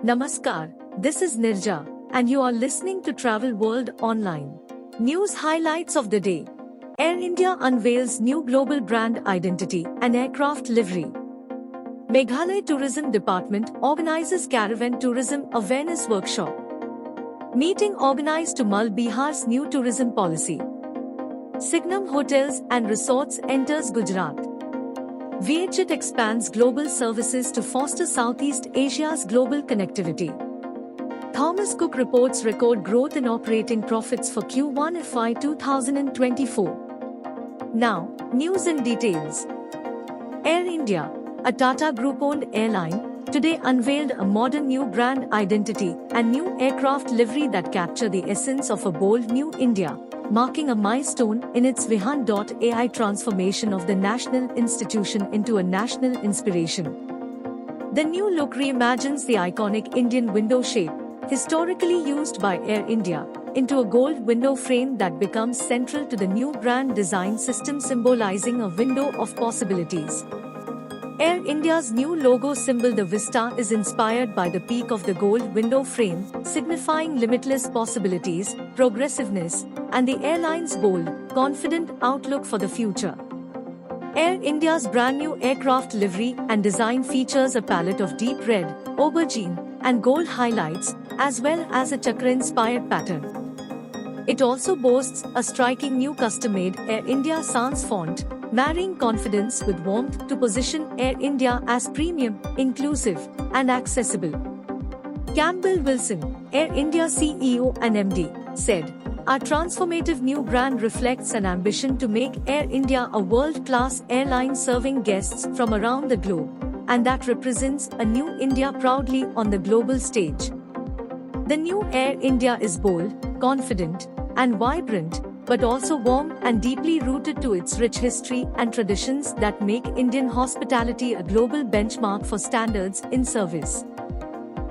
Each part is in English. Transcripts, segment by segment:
Namaskar, this is Nirja, and you are listening to Travel World Online. News highlights of the day. Air India unveils new global brand identity and aircraft livery. Meghalaya Tourism Department organizes caravan tourism awareness workshop. Meeting organized to mull Bihar's new tourism policy. Signum Hotels and Resorts enters Gujarat. Vietjet expands global services to foster Southeast Asia's global connectivity. Thomas Cook reports record growth in operating profits for Q1 FY 2024. Now, news in details. Air India, a Tata Group-owned airline, today unveiled a modern new brand identity and new aircraft livery that capture the essence of a bold new India, marking a milestone in its Vihan.ai transformation of the national institution into a national inspiration. The new look reimagines the iconic Indian window shape, historically used by Air India, into a gold window frame that becomes central to the new brand design system, symbolizing a window of possibilities. Air India's new logo symbol, the Vista, is inspired by the peak of the gold window frame, signifying limitless possibilities, progressiveness, and the airline's bold, confident outlook for the future. Air India's brand new aircraft livery and design features a palette of deep red, aubergine, and gold highlights, as well as a chakra-inspired pattern. It also boasts a striking new custom-made Air India Sans font, marrying confidence with warmth to position Air India as premium, inclusive, and accessible. Campbell Wilson, Air India CEO and MD, said, "Our transformative new brand reflects an ambition to make Air India a world-class airline serving guests from around the globe, and that represents a new India proudly on the global stage." The new Air India is bold, confident, and vibrant, but also warm and deeply rooted to its rich history and traditions that make Indian hospitality a global benchmark for standards in service.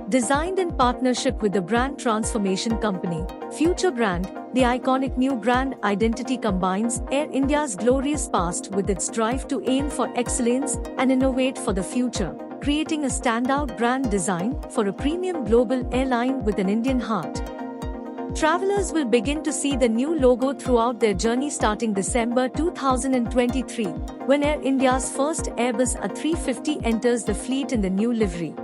Designed in partnership with the brand transformation company, Future Brand, the iconic new brand identity combines Air India's glorious past with its drive to aim for excellence and innovate for the future, creating a standout brand design for a premium global airline with an Indian heart. Travelers will begin to see the new logo throughout their journey starting December 2023, when Air India's first Airbus A350 enters the fleet in the new livery.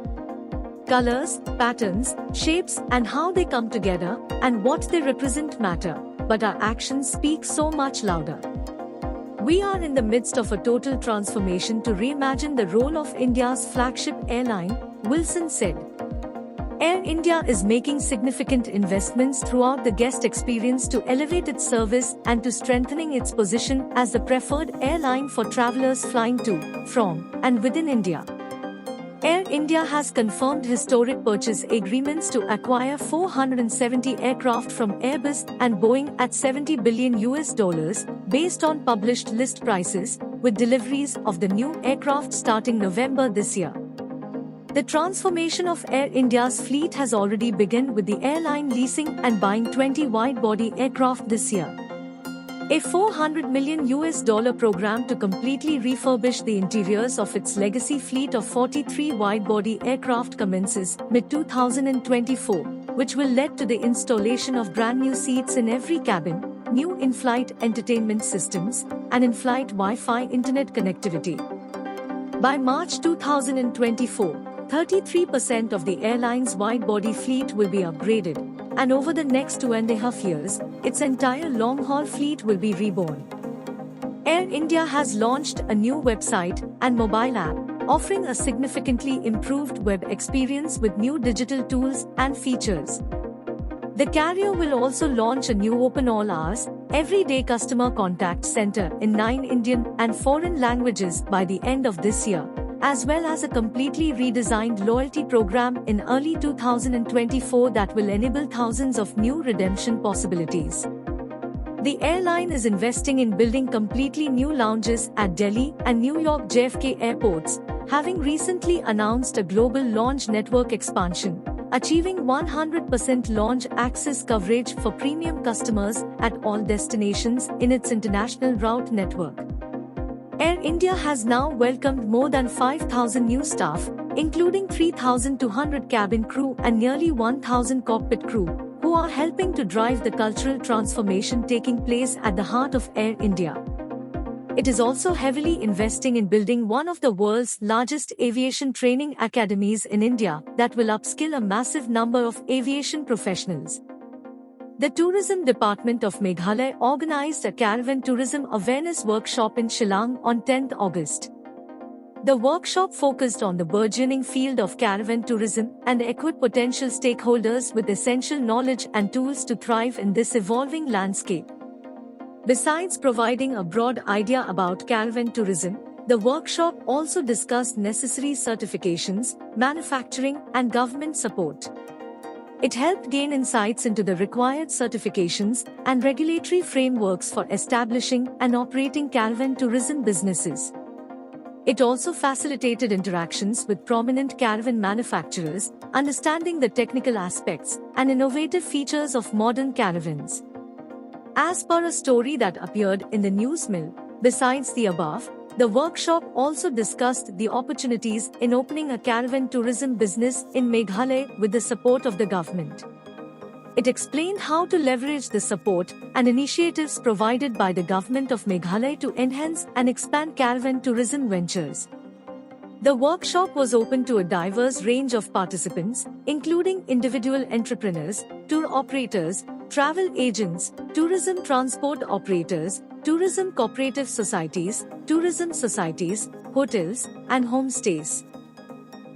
Colors, patterns, shapes, and how they come together, and what they represent matter, but our actions speak so much louder. "We are in the midst of a total transformation to reimagine the role of India's flagship airline," Wilson said. Air India is making significant investments throughout the guest experience to elevate its service and to strengthening its position as the preferred airline for travelers flying to, from, and within India. Air India has confirmed historic purchase agreements to acquire 470 aircraft from Airbus and Boeing at $70 billion based on published list prices, with deliveries of the new aircraft starting November this year. The transformation of Air India's fleet has already begun, with the airline leasing and buying 20 wide-body aircraft this year. A $400 million program to completely refurbish the interiors of its legacy fleet of 43 wide-body aircraft commences mid-2024, which will lead to the installation of brand new seats in every cabin, new in-flight entertainment systems, and in-flight Wi-Fi internet connectivity. By March 2024, 33% of the airline's wide-body fleet will be upgraded, and over the next 2.5 years, its entire long-haul fleet will be reborn. Air India has launched a new website and mobile app, offering a significantly improved web experience with new digital tools and features. The carrier will also launch a new open all hours, everyday customer contact center in 9 Indian and foreign languages by the end of this year, as well as a completely redesigned loyalty program in early 2024 that will enable thousands of new redemption possibilities. The airline is investing in building completely new lounges at Delhi and New York JFK airports, having recently announced a global launch network expansion, achieving 100% launch access coverage for premium customers at all destinations in its international route network. Air India has now welcomed more than 5,000 new staff, including 3,200 cabin crew and nearly 1,000 cockpit crew, who are helping to drive the cultural transformation taking place at the heart of Air India. It is also heavily investing in building one of the world's largest aviation training academies in India that will upskill a massive number of aviation professionals. The Tourism Department of Meghalaya organized a caravan tourism awareness workshop in Shillong on 10th August. The workshop focused on the burgeoning field of caravan tourism and equipped potential stakeholders with essential knowledge and tools to thrive in this evolving landscape. Besides providing a broad idea about caravan tourism, the workshop also discussed necessary certifications, manufacturing, and government support. It helped gain insights into the required certifications and regulatory frameworks for establishing and operating caravan tourism businesses. It also facilitated interactions with prominent caravan manufacturers, understanding the technical aspects and innovative features of modern caravans. As per a story that appeared in the news mill, besides the above, the workshop also discussed the opportunities in opening a caravan tourism business in Meghalaya with the support of the government. It explained how to leverage the support and initiatives provided by the government of Meghalaya to enhance and expand caravan tourism ventures. The workshop was open to a diverse range of participants, including individual entrepreneurs, tour operators, travel agents, tourism transport operators, tourism cooperative societies, hotels, and homestays.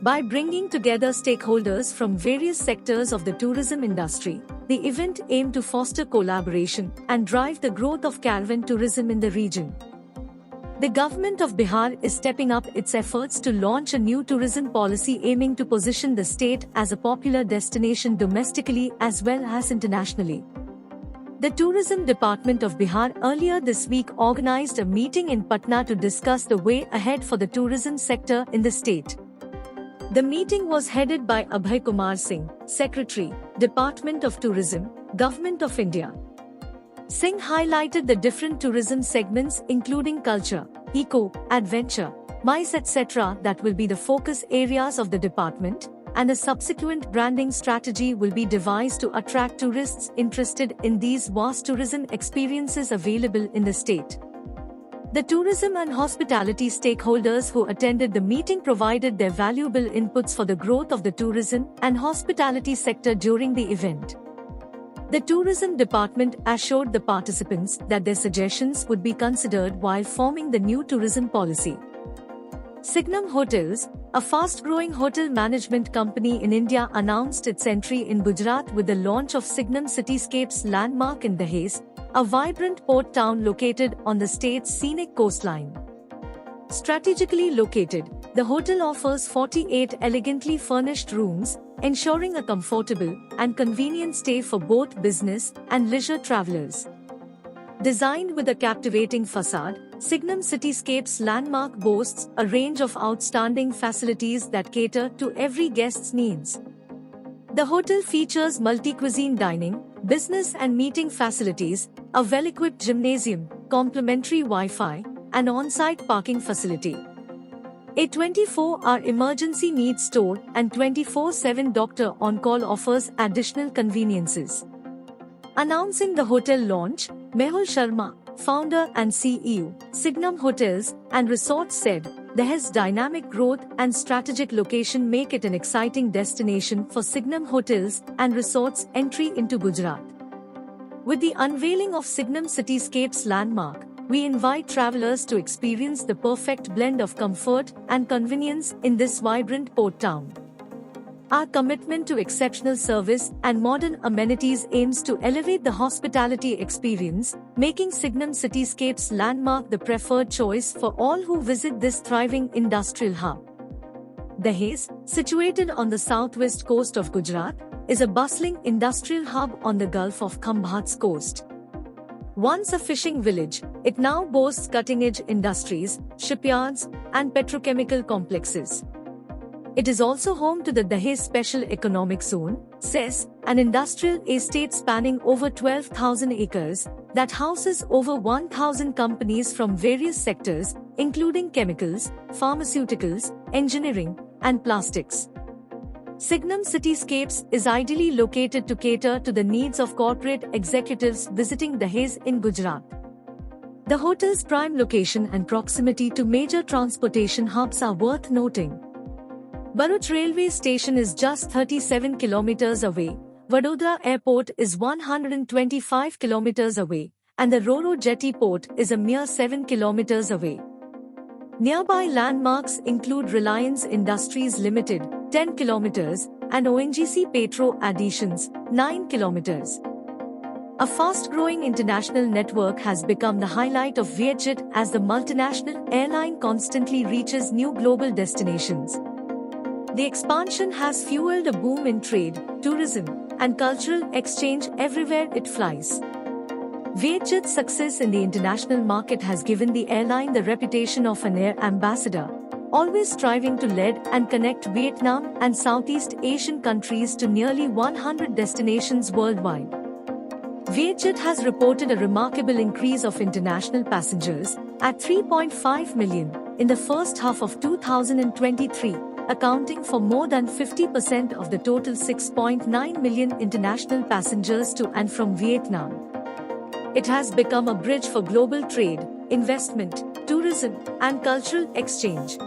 By bringing together stakeholders from various sectors of the tourism industry, the event aimed to foster collaboration and drive the growth of caravan tourism in the region. The government of Bihar is stepping up its efforts to launch a new tourism policy aiming to position the state as a popular destination domestically as well as internationally. The Tourism Department of Bihar earlier this week organized a meeting in Patna to discuss the way ahead for the tourism sector in the state. The meeting was headed by Abhay Kumar Singh, Secretary, Department of Tourism, Government of India. Singh highlighted the different tourism segments including culture, eco, adventure, MICE etc. that will be the focus areas of the department, and a subsequent branding strategy will be devised to attract tourists interested in these vast tourism experiences available in the state. The tourism and hospitality stakeholders who attended the meeting provided their valuable inputs for the growth of the tourism and hospitality sector during the event. The Tourism Department assured the participants that their suggestions would be considered while forming the new tourism policy. Signum Hotels, a fast-growing hotel management company in India, announced its entry in Gujarat with the launch of Signum Cityscapes landmark in Dahej, a vibrant port town located on the state's scenic coastline. Strategically located, the hotel offers 48 elegantly furnished rooms, ensuring a comfortable and convenient stay for both business and leisure travelers. Designed with a captivating facade, Signum Cityscapes landmark boasts a range of outstanding facilities that cater to every guest's needs. The hotel features multi-cuisine dining, business and meeting facilities, a well-equipped gymnasium, complimentary Wi-Fi, and on-site parking facility. A 24-hour emergency needs store and 24/7 doctor on-call offers additional conveniences. Announcing the hotel launch, Mehul Sharma, founder and CEO, Signum Hotels and Resorts said, Dahej's dynamic growth and strategic location make it an exciting destination for Signum Hotels and Resorts entry into Gujarat. With the unveiling of Signum Cityscapes landmark, we invite travelers to experience the perfect blend of comfort and convenience in this vibrant port town. Our commitment to exceptional service and modern amenities aims to elevate the hospitality experience, making Signum Cityscapes landmark the preferred choice for all who visit this thriving industrial hub. Dahej, situated on the southwest coast of Gujarat, is a bustling industrial hub on the Gulf of Khambat's coast. Once a fishing village, it now boasts cutting-edge industries, shipyards, and petrochemical complexes. It is also home to the Dahej Special Economic Zone, (SEZ), an industrial estate spanning over 12,000 acres that houses over 1,000 companies from various sectors, including chemicals, pharmaceuticals, engineering, and plastics. Signum Cityscapes is ideally located to cater to the needs of corporate executives visiting Dahej in Gujarat. The hotel's prime location and proximity to major transportation hubs are worth noting. Bharuch railway station is just 37 kilometers away, Vadodara airport is 125 kilometers away, and the Ro-Ro jetty port is a mere 7 kilometers away. Nearby landmarks include Reliance Industries Limited, 10 kilometers, and ONGC Petro Additions, 9 kilometers. A fast-growing international network has become the highlight of Vietjet as the multinational airline constantly reaches new global destinations. The expansion has fueled a boom in trade, tourism, and cultural exchange everywhere it flies. Vietjet's success in the international market has given the airline the reputation of an air ambassador, always striving to lead and connect Vietnam and Southeast Asian countries to nearly 100 destinations worldwide. Vietjet has reported a remarkable increase of international passengers at 3.5 million in the first half of 2023, accounting for more than 50% of the total 6.9 million international passengers to and from Vietnam. It has become a bridge for global trade, investment, tourism, and cultural exchange.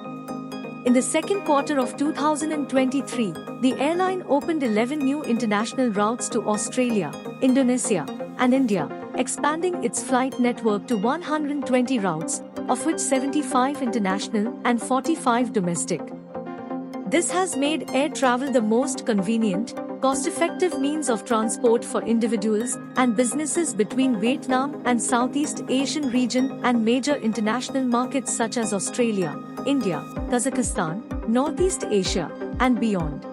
In the second quarter of 2023, the airline opened 11 new international routes to Australia, Indonesia, and India, expanding its flight network to 120 routes, of which 75 international and 45 domestic. This has made air travel the most convenient, cost-effective means of transport for individuals and businesses between Vietnam and Southeast Asian region and major international markets such as Australia, India, Kazakhstan, Northeast Asia, and beyond.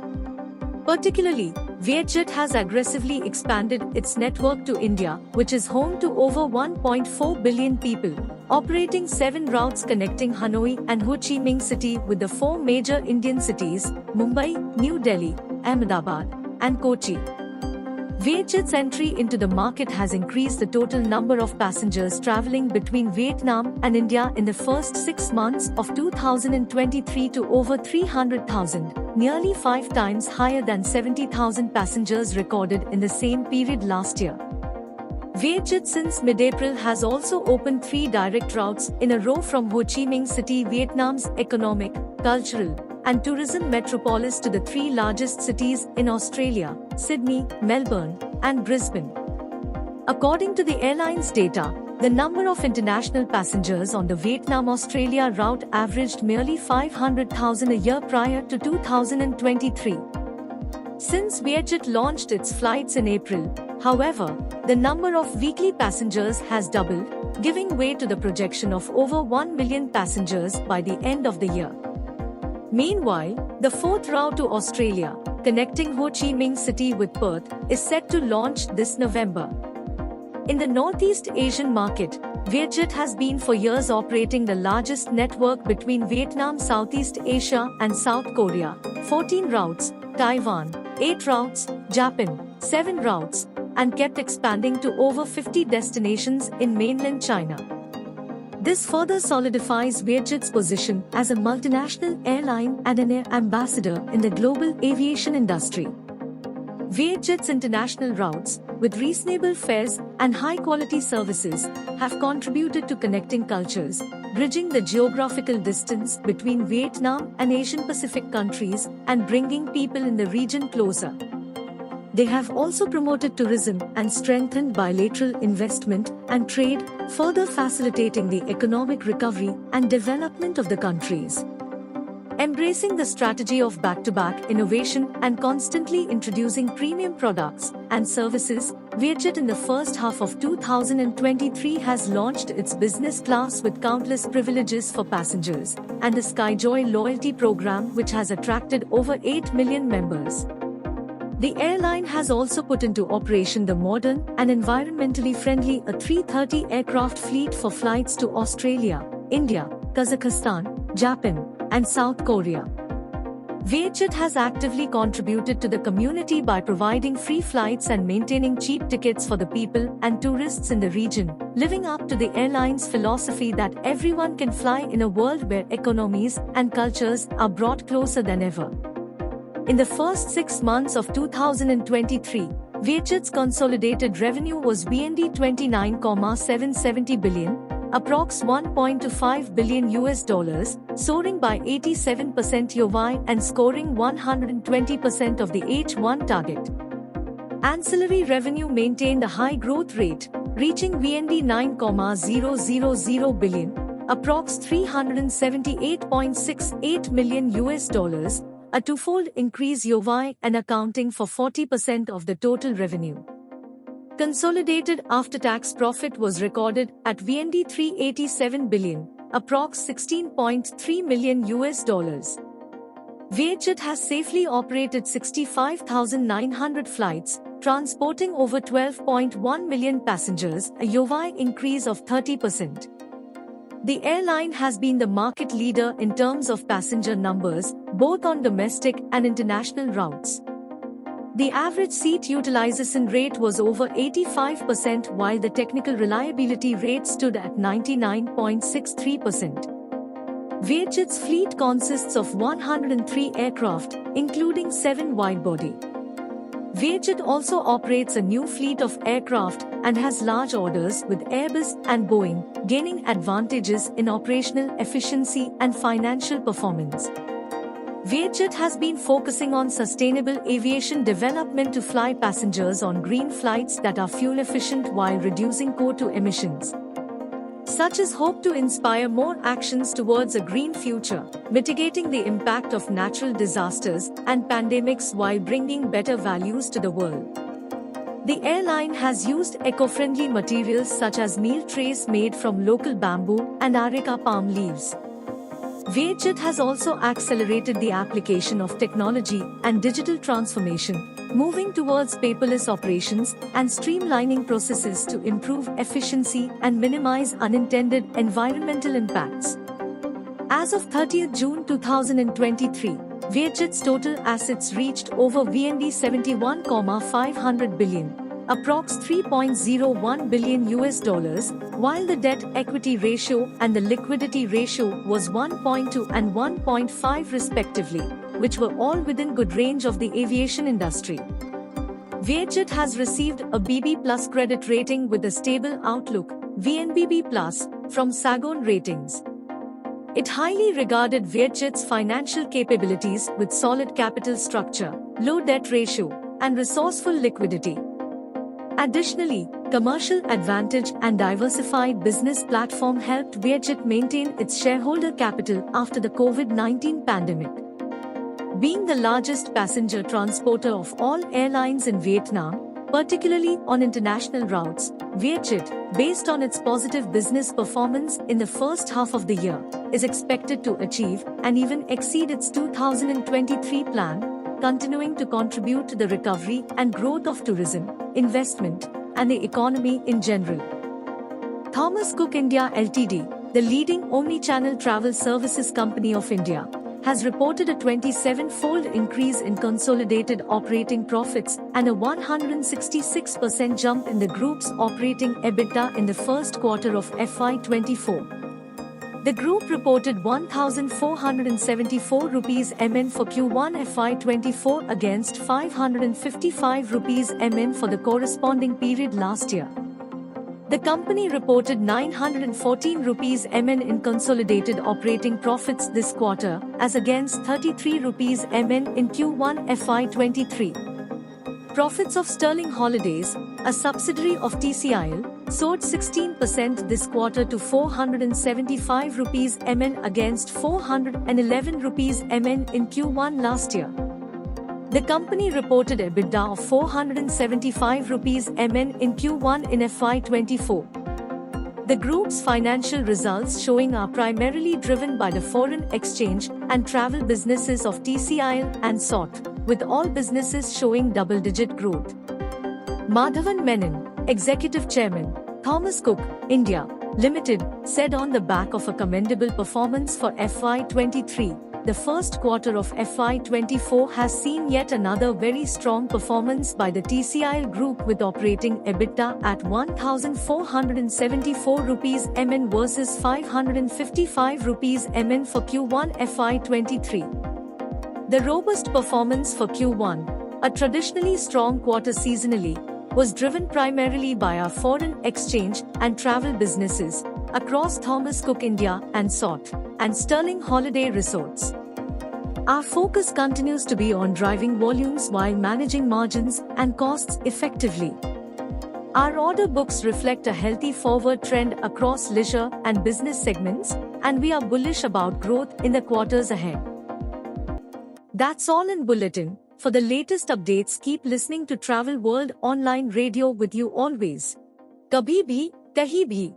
Particularly, Vietjet has aggressively expanded its network to India, which is home to over 1.4 billion people, operating 7 routes connecting Hanoi and Ho Chi Minh City with the 4 major Indian cities, Mumbai, New Delhi, Ahmedabad, and Kochi. Vietjet's entry into the market has increased the total number of passengers traveling between Vietnam and India in the first 6 months of 2023 to over 300,000, nearly 5 times higher than 70,000 passengers recorded in the same period last year. Vietjet since mid-April has also opened 3 direct routes in a row from Ho Chi Minh City, Vietnam's economic, cultural, and tourism metropolis to the 3 largest cities in Australia, Sydney, Melbourne, and Brisbane. According to the airline's data, the number of international passengers on the Vietnam-Australia route averaged merely 500,000 a year prior to 2023. Since Vietjet launched its flights in April, however, the number of weekly passengers has doubled, giving way to the projection of over 1 million passengers by the end of the year. Meanwhile, the 4th route to Australia, connecting Ho Chi Minh City with Perth, is set to launch this November. In the Northeast Asian market, Vietjet has been for years operating the largest network between Vietnam, Southeast Asia, and South Korea, 14 routes, Taiwan, 8 routes, Japan, 7 routes, and kept expanding to over 50 destinations in mainland China. This further solidifies Vietjet's position as a multinational airline and an air ambassador in the global aviation industry. Vietjet's international routes, with reasonable fares and high-quality services, have contributed to connecting cultures, bridging the geographical distance between Vietnam and Asian Pacific countries and bringing people in the region closer. They have also promoted tourism and strengthened bilateral investment and trade, further facilitating the economic recovery and development of the countries. Embracing the strategy of back-to-back innovation and constantly introducing premium products and services, Vietjet in the first half of 2023 has launched its business class with countless privileges for passengers and the Skyjoy loyalty program, which has attracted over 8 million members. The airline has also put into operation the modern and environmentally friendly A330 aircraft fleet for flights to Australia, India, Kazakhstan, Japan, and South Korea. Vietjet has actively contributed to the community by providing free flights and maintaining cheap tickets for the people and tourists in the region, living up to the airline's philosophy that everyone can fly in a world where economies and cultures are brought closer than ever. In the first 6 months of 2023, Vietjet's consolidated revenue was VND 29,770 billion, approx $1.25 billion, soaring by 87% YoY and scoring 120% of the H1 target. Ancillary revenue maintained a high growth rate, reaching VND 9,000 billion, approx $378.68 million, a twofold increase YoY and accounting for 40% of the total revenue. Consolidated after-tax profit was recorded at VND 387 billion, approx $16.3 million. Vietjet has safely operated 65,900 flights, transporting over 12.1 million passengers, a YoY increase of 30%. The airline has been the market leader in terms of passenger numbers, both on domestic and international routes. The average seat utilization rate was over 85%, while the technical reliability rate stood at 99.63%. Vietjet's fleet consists of 103 aircraft, including 7 wide-body. Vietjet also operates a new fleet of aircraft and has large orders with Airbus and Boeing, gaining advantages in operational efficiency and financial performance. Vietjet has been focusing on sustainable aviation development to fly passengers on green flights that are fuel efficient while reducing CO2 emissions. Such as hope to inspire more actions towards a green future, mitigating the impact of natural disasters and pandemics while bringing better values to the world. The airline has used eco-friendly materials such as meal trays made from local bamboo and areca palm leaves. Vietjet has also accelerated the application of technology and digital transformation, moving towards paperless operations and streamlining processes to improve efficiency and minimize unintended environmental impacts. As of 30th June 2023, Vietjet's total assets reached over VND 71,500 billion, approx $3.01 billion, while the debt-equity ratio and the liquidity ratio was 1.2 and 1.5 respectively, which were all within good range of the aviation industry. Vietjet has received a BB+ credit rating with a stable outlook, VNBB+, from Sagon Ratings. It highly regarded Vietjet's financial capabilities with solid capital structure, low debt ratio, and resourceful liquidity. Additionally, commercial advantage and diversified business platform helped Vietjet maintain its shareholder capital after the COVID-19 pandemic. Being the largest passenger transporter of all airlines in Vietnam, particularly on international routes, Vietjet, based on its positive business performance in the first half of the year, is expected to achieve and even exceed its 2023 plan, continuing to contribute to the recovery and growth of tourism, investment, and the economy in general. Thomas Cook India Ltd, the leading omni-channel travel services company of India, has reported a 27-fold increase in consolidated operating profits and a 166% jump in the group's operating EBITDA in the first quarter of FY24. The group reported 1,474 rupees MN for Q1 FY24 against 555 rupees MN for the corresponding period last year. The company reported 914 rupees MN in consolidated operating profits this quarter, as against 33 rupees MN in Q1 FY23. Profits of Sterling Holidays, a subsidiary of TCIL, soared 16% this quarter to 475 rupees MN against 411 rupees MN in Q1 last year. The company reported EBITDA of 475 rupees MN in Q1 in FY24. The group's financial results showing are primarily driven by the foreign exchange and travel businesses of TCIL and SOT, with all businesses showing double-digit growth. Madhavan Menon, Executive Chairman, Thomas Cook, India, Limited, said on the back of a commendable performance for FY23, the first quarter of FY24 has seen yet another very strong performance by the TCIL Group with operating EBITDA at 1,474 rupees MN versus 555 rupees MN for Q1 FY23. The robust performance for Q1, a traditionally strong quarter seasonally, was driven primarily by our foreign exchange and travel businesses across Thomas Cook India and SOT and Sterling Holiday Resorts. Our focus continues to be on driving volumes while managing margins and costs effectively. Our order books reflect a healthy forward trend across leisure and business segments, and we are bullish about growth in the quarters ahead. That's all in Bulletin. For the latest updates, keep listening to Travel World Online Radio with you always. Kabhi bhi, kahi bhi.